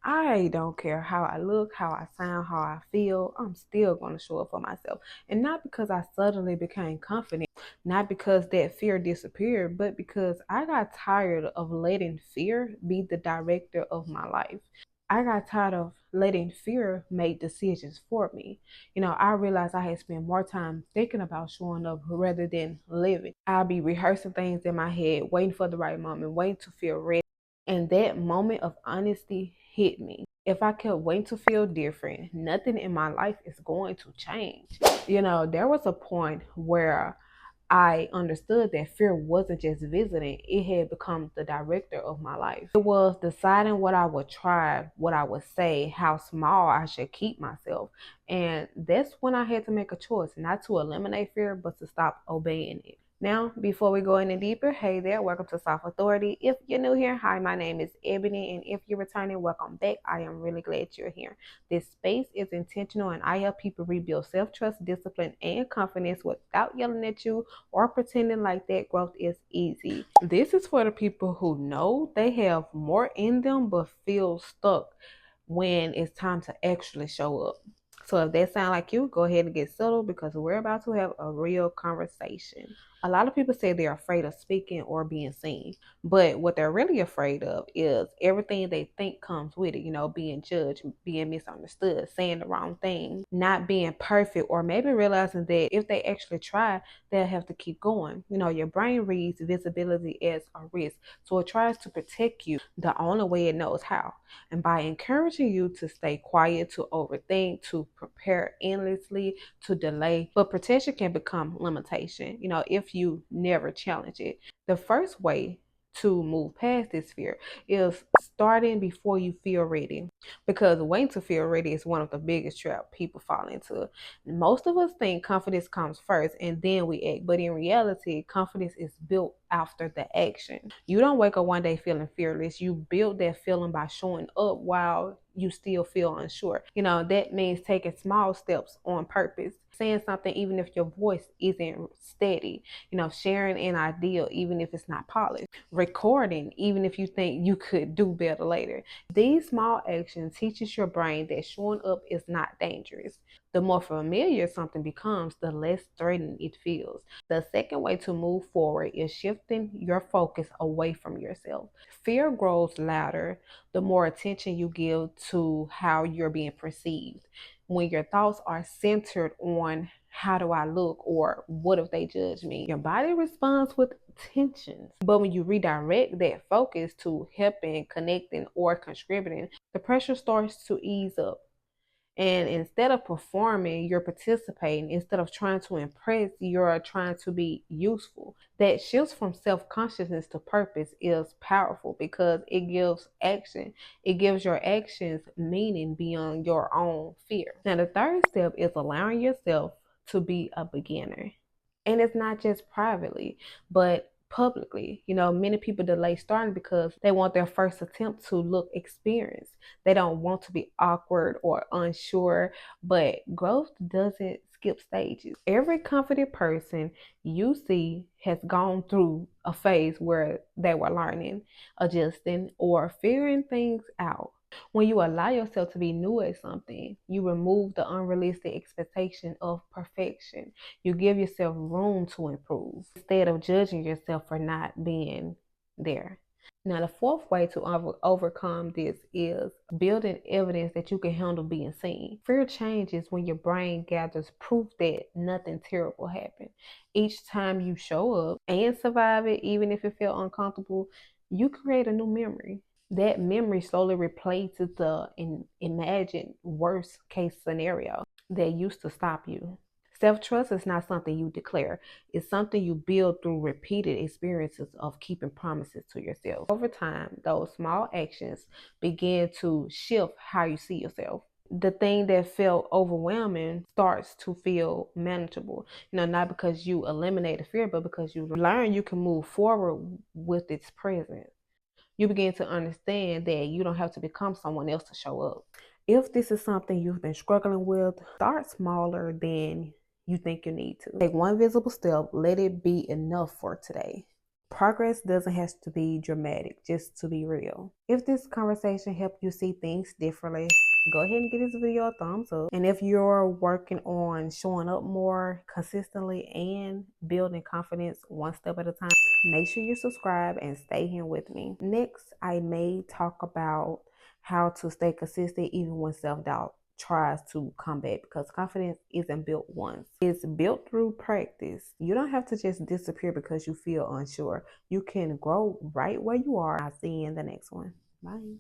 I don't care how I look, how I sound, how I feel. I'm still going to show up for myself. And not because I suddenly became confident, not because that fear disappeared, but because I got tired of letting fear be the director of my life. I got tired of letting fear make decisions for me. I realized I had spent more time thinking about showing up rather than living. I'll be rehearsing things in my head, waiting for the right moment, waiting to feel ready. And that moment of honesty hit me. If I kept waiting to feel different, nothing in my life is going to change. There was a point where I understood that fear wasn't just visiting, it had become the director of my life. It was deciding what I would try, what I would say, how small I should keep myself. And that's when I had to make a choice, not to eliminate fear, but to stop obeying it. Now, before we go any deeper, hey there, welcome to Soft Authority. If you're new here, hi, my name is Ebony, and if you're returning, welcome back. I am really glad you're here. This space is intentional, and I help people rebuild self-trust, discipline, and confidence without yelling at you or pretending like that growth is easy. This is for the people who know they have more in them but feel stuck when it's time to actually show up. So if that sounds like you, go ahead and get settled because we're about to have a real conversation. A lot of people say they're afraid of speaking or being seen, but what they're really afraid of is everything they think comes with it, being judged, being misunderstood, saying the wrong thing, not being perfect, or maybe realizing that if they actually try, they'll have to keep going. Your brain reads visibility as a risk, so it tries to protect you the only way it knows how. And by encouraging you to stay quiet, to overthink, to prepare endlessly, to delay, but protection can become limitation, if you never challenge it. The first way to move past this fear is starting before you feel ready, because waiting to feel ready is one of the biggest traps people fall into. Most of us think confidence comes first and then we act, but in reality, confidence is built after the action. You don't wake up one day feeling fearless. You build that feeling by showing up while you still feel unsure. That means taking small steps on purpose, saying something even if your voice isn't steady, sharing an idea even if it's not polished, recording even if you think you could do better later. These small actions teaches your brain that showing up is not dangerous. The more familiar something becomes, the less threatening it feels. The second way to move forward is shifting your focus away from yourself. Fear grows louder the more attention you give to how you're being perceived. When your thoughts are centered on how do I look or what if they judge me, your body responds with tensions. But when you redirect that focus to helping, connecting, or contributing, the pressure starts to ease up. And instead of performing, you're participating. Instead of trying to impress, you're trying to be useful. That shifts from self consciousness to purpose is powerful because it gives action. It gives your actions meaning beyond your own fear. Now, the third step is allowing yourself to be a beginner. And it's not just privately, but publicly. Many people delay starting because they want their first attempt to look experienced. They don't want to be awkward or unsure, but growth doesn't skip stages. Every confident person you see has gone through a phase where they were learning, adjusting, or figuring things out. When you allow yourself to be new at something, you remove the unrealistic expectation of perfection. You give yourself room to improve instead of judging yourself for not being there. Now, the fourth way to overcome this is building evidence that you can handle being seen. Fear changes when your brain gathers proof that nothing terrible happened. Each time you show up and survive it, even if it felt uncomfortable, you create a new memory. That memory slowly replaces the imagined worst case scenario that used to stop you. Self trust is not something you declare, it's something you build through repeated experiences of keeping promises to yourself. Over time, those small actions begin to shift how you see yourself. The thing that felt overwhelming starts to feel manageable. Not because you eliminate the fear, but because you learn you can move forward with its presence. You begin to understand that you don't have to become someone else to show up. If this is something you've been struggling with, start smaller than you think you need to. Take one visible step, let it be enough for today. Progress doesn't have to be dramatic, just to be real. If this conversation helped you see things differently, go ahead and give this video a thumbs up. And if you're working on showing up more consistently and building confidence one step at a time, make sure you subscribe and stay here with me. Next, I may talk about how to stay consistent even when self-doubt tries to come back, because confidence isn't built once. It's built through practice. You don't have to just disappear because you feel unsure. You can grow right where you are. I'll see you in the next one. Bye.